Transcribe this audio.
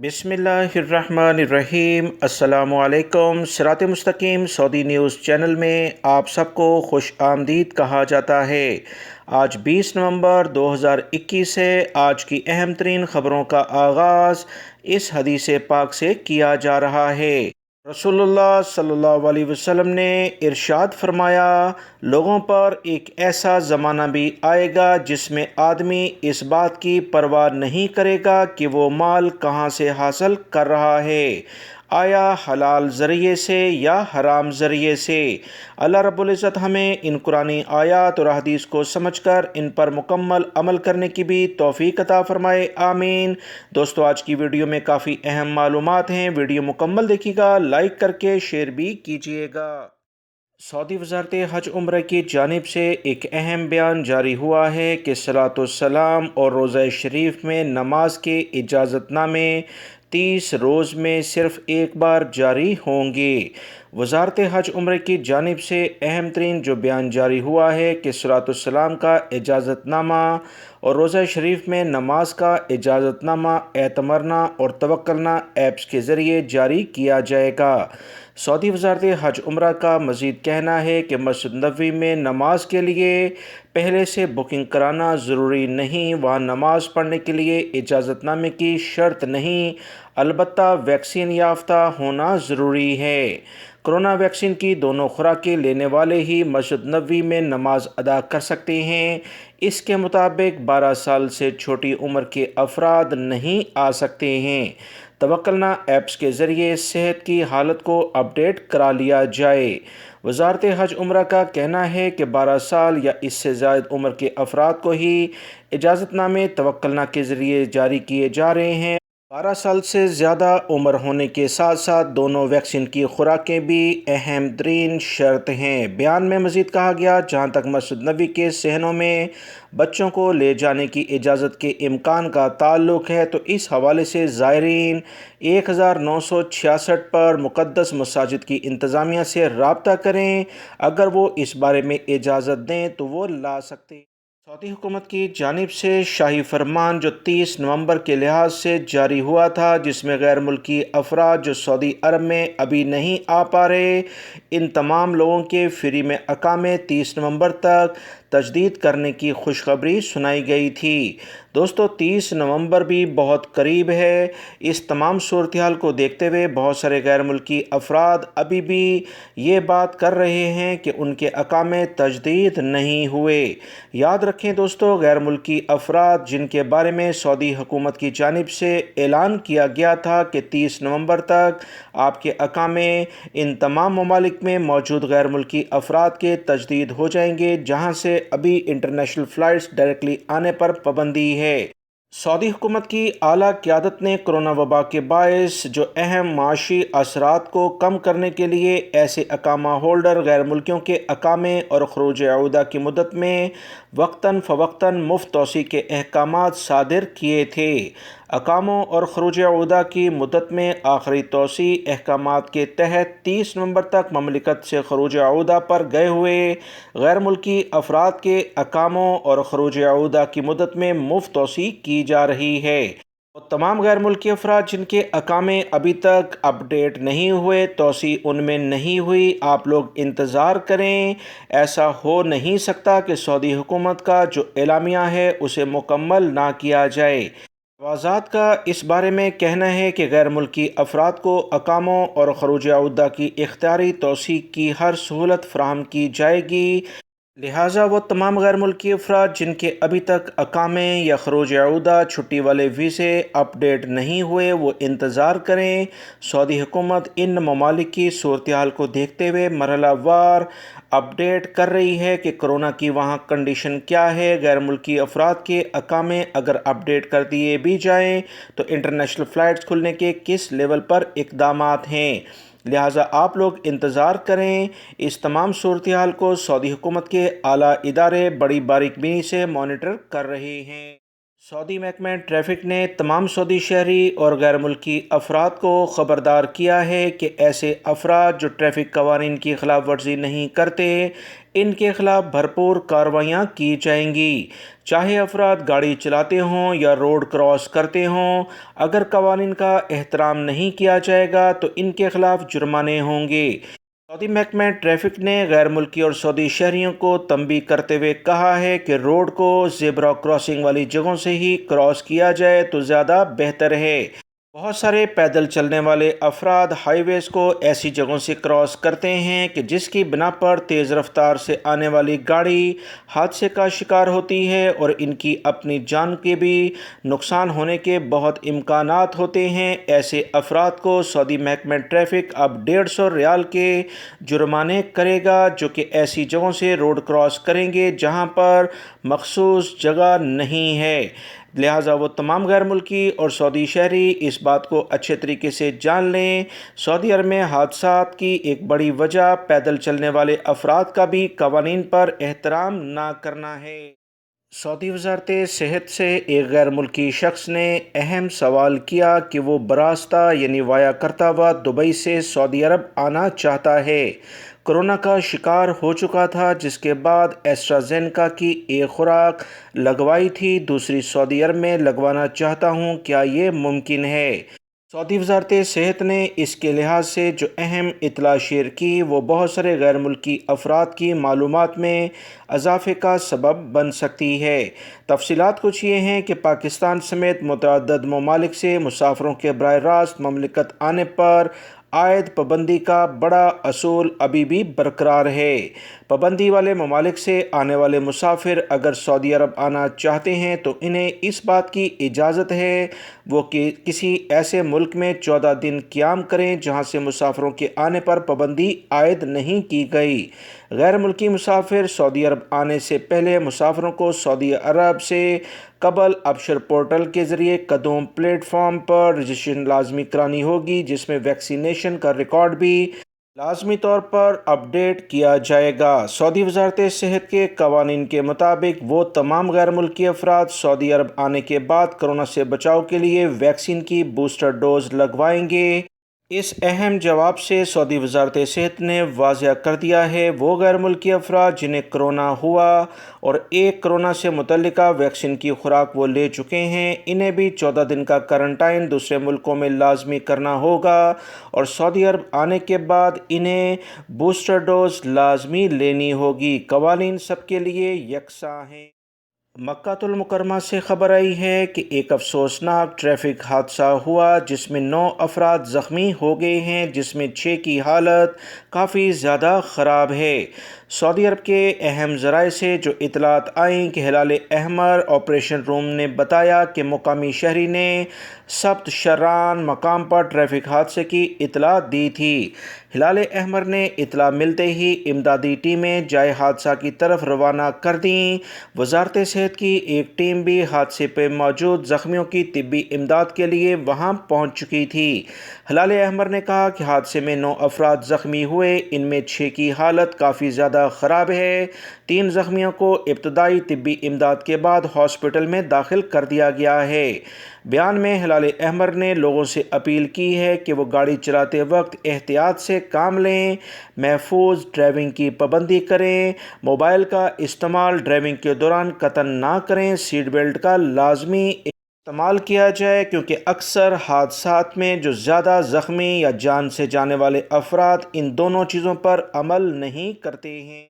بسم اللہ الرحمن الرحیم۔ السلام علیکم۔ sirat.e.mustaqeem سعودی نیوز چینل میں آپ سب کو خوش آمدید کہا جاتا ہے۔ آج 20 نومبر 2021 ہے۔ آج کی اہم ترین خبروں کا آغاز اس حدیث پاک سے کیا جا رہا ہے۔ رسول اللہ صلی اللہ علیہ وسلم نے ارشاد فرمایا، لوگوں پر ایک ایسا زمانہ بھی آئے گا جس میں آدمی اس بات کی پرواہ نہیں کرے گا کہ وہ مال کہاں سے حاصل کر رہا ہے، آیا حلال ذریعے سے یا حرام ذریعے سے۔ اللہ رب العزت ہمیں ان قرآنی آیات اور حدیث کو سمجھ کر ان پر مکمل عمل کرنے کی بھی توفیق عطا فرمائے، آمین۔ دوستو، آج کی ویڈیو میں کافی اہم معلومات ہیں، ویڈیو مکمل دیکھیے گا، لائک کر کے شیئر بھی کیجیے گا۔ سعودی وزارت حج عمرہ کی جانب سے ایک اہم بیان جاری ہوا ہے کہ صلاۃ والسلام اور روزہ شریف میں نماز کے اجازت نامے 30 روز میں صرف ایک بار جاری ہوں گے۔ وزارت حج عمرہ کی جانب سے اہم ترین جو بیان جاری ہوا ہے کہ صلاۃ والسلام کا اجازت نامہ اور روزہ شریف میں نماز کا اجازت نامہ اعتمرنا اور توکلنا ایپس کے ذریعے جاری کیا جائے گا۔ سعودی وزارت حج عمرہ کا مزید کہنا ہے کہ مسجد نبوی میں نماز کے لیے پہلے سے بکنگ کرانا ضروری نہیں، وہاں نماز پڑھنے کے لیے اجازت نامے کی شرط نہیں، البتہ ویکسین یافتہ ہونا ضروری ہے۔ کرونا ویکسین کی دونوں خوراکیں لینے والے ہی مسجد نبوی میں نماز ادا کر سکتے ہیں۔ اس کے مطابق 12 سال سے چھوٹی عمر کے افراد نہیں آ سکتے ہیں۔ توکلنا ایپس کے ذریعے صحت کی حالت کو اپڈیٹ کرا لیا جائے۔ وزارت حج عمرہ کا کہنا ہے کہ 12 سال یا اس سے زائد عمر کے افراد کو ہی اجازت نامے توکلنا کے ذریعے جاری کیے جا رہے ہیں۔ 12 سال سے زیادہ عمر ہونے کے ساتھ ساتھ دونوں ویکسین کی خوراکیں بھی اہم ترین شرط ہیں۔ بیان میں مزید کہا گیا، جہاں تک مسجد نبوی کے صحنوں میں بچوں کو لے جانے کی اجازت کے امکان کا تعلق ہے تو اس حوالے سے زائرین 1966 پر مقدس مساجد کی انتظامیہ سے رابطہ کریں، اگر وہ اس بارے میں اجازت دیں تو وہ لا سکتے ہیں۔ سعودی حکومت کی جانب سے شاہی فرمان جو 30 نومبر کے لحاظ سے جاری ہوا تھا، جس میں غیر ملکی افراد جو سعودی عرب میں ابھی نہیں آ پا رہے، ان تمام لوگوں کے فری میں اقامے 30 نومبر تک تجدید کرنے کی خوشخبری سنائی گئی تھی۔ دوستو، 30 نومبر بھی بہت قریب ہے۔ اس تمام صورتحال کو دیکھتے ہوئے بہت سارے غیر ملکی افراد ابھی بھی یہ بات کر رہے ہیں کہ ان کے اقامے تجدید نہیں ہوئے۔ یاد رکھیں دوستو، غیر ملکی افراد جن کے بارے میں سعودی حکومت کی جانب سے اعلان کیا گیا تھا کہ 30 نومبر تک آپ کے اقامے ان تمام ممالک میں موجود غیر ملکی افراد کے تجدید ہو جائیں گے، جہاں سے ابھی انٹرنیشنل فلائٹس ڈائریکٹلی آنے پر پابندی ہے۔ سعودی حکومت کی اعلیٰ قیادت نے کرونا وبا کے باعث جو اہم معاشی اثرات کو کم کرنے کے لیے ایسے اقامہ ہولڈر غیر ملکیوں کے اقامے اور خروج عودہ کی مدت میں وقتاً فوقتاً مفت توسیع کے احکامات صادر کیے تھے۔ اقاموں اور خروج عودہ کی مدت میں آخری توسیع احکامات کے تحت 30 نومبر تک مملکت سے خروج عودہ پر گئے ہوئے غیر ملکی افراد کے اقاموں اور خروج عودہ کی مدت میں مفت توسیع کی جا رہی ہے۔ وہ تمام غیر ملکی افراد جن کے اقامے ابھی تک اپڈیٹ نہیں ہوئے، توسیع ان میں نہیں ہوئی، آپ لوگ انتظار کریں۔ ایسا ہو نہیں سکتا کہ سعودی حکومت کا جو اعلامیہ ہے اسے مکمل نہ کیا جائے۔ توازات کا اس بارے میں کہنا ہے کہ غیر ملکی افراد کو اقاموں اور خروج عودہ کی اختیاری توسیع کی ہر سہولت فراہم کی جائے گی، لہٰذا وہ تمام غیر ملکی افراد جن کے ابھی تک اقامے یا خروج عودہ چھٹی والے ویزے اپڈیٹ نہیں ہوئے وہ انتظار کریں۔ سعودی حکومت ان ممالک کی صورتحال کو دیکھتے ہوئے مرحلہ وار اپڈیٹ کر رہی ہے کہ کرونا کی وہاں کنڈیشن کیا ہے۔ غیر ملکی افراد کے اقامے اگر اپڈیٹ کر دیے بھی جائیں تو انٹرنیشنل فلائٹس کھلنے کے کس لیول پر اقدامات ہیں، لہٰذا آپ لوگ انتظار کریں۔ اس تمام صورتحال کو سعودی حکومت کے اعلیٰ ادارے بڑی باریک بینی سے مانیٹر کر رہے ہیں۔ سعودی محکمہ ٹریفک نے تمام سعودی شہری اور غیر ملکی افراد کو خبردار کیا ہے کہ ایسے افراد جو ٹریفک قوانین کی خلاف ورزی نہیں کرتے، ان کے خلاف بھرپور کارروائیاں کی جائیں گی، چاہے افراد گاڑی چلاتے ہوں یا روڈ کراس کرتے ہوں۔ اگر قوانین کا احترام نہیں کیا جائے گا تو ان کے خلاف جرمانے ہوں گے۔ سعودی محکمہ ٹریفک نے غیر ملکی اور سعودی شہریوں کو تنبیہ کرتے ہوئے کہا ہے کہ روڈ کو زیبرا کراسنگ والی جگہوں سے ہی کراس کیا جائے تو زیادہ بہتر ہے۔ بہت سارے پیدل چلنے والے افراد ہائی ویز کو ایسی جگہوں سے کراس کرتے ہیں کہ جس کی بنا پر تیز رفتار سے آنے والی گاڑی حادثے کا شکار ہوتی ہے اور ان کی اپنی جان کے بھی نقصان ہونے کے بہت امکانات ہوتے ہیں۔ ایسے افراد کو سعودی محکمہ ٹریفک اب 150 ریال کے جرمانے کرے گا جو کہ ایسی جگہوں سے روڈ کراس کریں گے جہاں پر مخصوص جگہ نہیں ہے۔ لہٰذا وہ تمام غیر ملکی اور سعودی شہری اس بات کو اچھے طریقے سے جان لیں۔ سعودی عرب میں حادثات کی ایک بڑی وجہ پیدل چلنے والے افراد کا بھی قوانین پر احترام نہ کرنا ہے۔ سعودی وزارت صحت سے ایک غیر ملکی شخص نے اہم سوال کیا کہ وہ براستہ یعنی وایا کرتا ہوا دبئی سے سعودی عرب آنا چاہتا ہے۔ کورونا کا شکار ہو چکا تھا جس کے بعد ایسٹرازینیکا کی ایک خوراک لگوائی تھی، دوسری سعودی عرب میں لگوانا چاہتا ہوں، کیا یہ ممکن ہے؟ سعودی وزارت صحت نے اس کے لحاظ سے جو اہم اطلاع شیئر کی وہ بہت سارے غیر ملکی افراد کی معلومات میں اضافے کا سبب بن سکتی ہے۔ تفصیلات کچھ یہ ہیں کہ پاکستان سمیت متعدد ممالک سے مسافروں کے براہ راست مملکت آنے پر عائد پابندی کا بڑا اصول ابھی بھی برقرار ہے۔ پابندی والے ممالک سے آنے والے مسافر اگر سعودی عرب آنا چاہتے ہیں تو انہیں اس بات کی اجازت ہے وہ کہ کسی ایسے ملک میں 14 دن قیام کریں جہاں سے مسافروں کے آنے پر پابندی عائد نہیں کی گئی۔ غیر ملکی مسافر سعودی عرب آنے سے پہلے مسافروں کو سعودی عرب سے قبل ابشر پورٹل کے ذریعے قدوم پلیٹ فارم پر رجسٹریشن لازمی کرانی ہوگی جس میں ویکسینیشن کا ریکارڈ بھی لازمی طور پر اپ ڈیٹ کیا جائے گا۔ سعودی وزارت صحت کے قوانین کے مطابق وہ تمام غیر ملکی افراد سعودی عرب آنے کے بعد کورونا سے بچاؤ کے لیے ویکسین کی بوسٹر ڈوز لگوائیں گے۔ اس اہم جواب سے سعودی وزارت صحت نے واضح کر دیا ہے وہ غیر ملکی افراد جنہیں کرونا ہوا اور ایک کرونا سے متعلقہ ویکسین کی خوراک وہ لے چکے ہیں انہیں بھی 14 دن کا کوارنٹائن دوسرے ملکوں میں لازمی کرنا ہوگا اور سعودی عرب آنے کے بعد انہیں بوسٹر ڈوز لازمی لینی ہوگی۔ قوانین سب کے لیے یکساں ہیں۔ مکہ المکرمہ سے خبر آئی ہے کہ ایک افسوسناک ٹریفک حادثہ ہوا جس میں 9 افراد زخمی ہو گئے ہیں جس میں 6 کی حالت کافی زیادہ خراب ہے۔ سعودی عرب کے اہم ذرائع سے جو اطلاعات آئیں کہ ہلال احمر آپریشن روم نے بتایا کہ مقامی شہری نے سبت شران مقام پر ٹریفک حادثے کی اطلاع دی تھی۔ ہلال احمر نے اطلاع ملتے ہی امدادی ٹیمیں جائے حادثہ کی طرف روانہ کر دیں۔ وزارت صحت کی ایک ٹیم بھی حادثے پہ موجود زخمیوں کی طبی امداد کے لیے وہاں پہنچ چکی تھی۔ ہلال احمر نے کہا کہ حادثے میں 9 افراد زخمی ہوئے، ان میں 6 کی حالت کافی زیادہ خراب ہے۔ 3 زخمیوں کو ابتدائی طبی امداد کے بعد ہاسپٹل میں داخل کر دیا گیا ہے۔ بیان میں ہلال احمر نے لوگوں سے اپیل کی ہے کہ وہ گاڑی چلاتے وقت احتیاط سے کام لیں، محفوظ ڈرائیونگ کی پابندی کریں، موبائل کا استعمال ڈرائیونگ کے دوران قطعاً نہ کریں، سیٹ بیلٹ کا لازمی استعمال کیا جائے کیونکہ اکثر حادثات میں جو زیادہ زخمی یا جان سے جانے والے افراد ان دونوں چیزوں پر عمل نہیں کرتے ہیں۔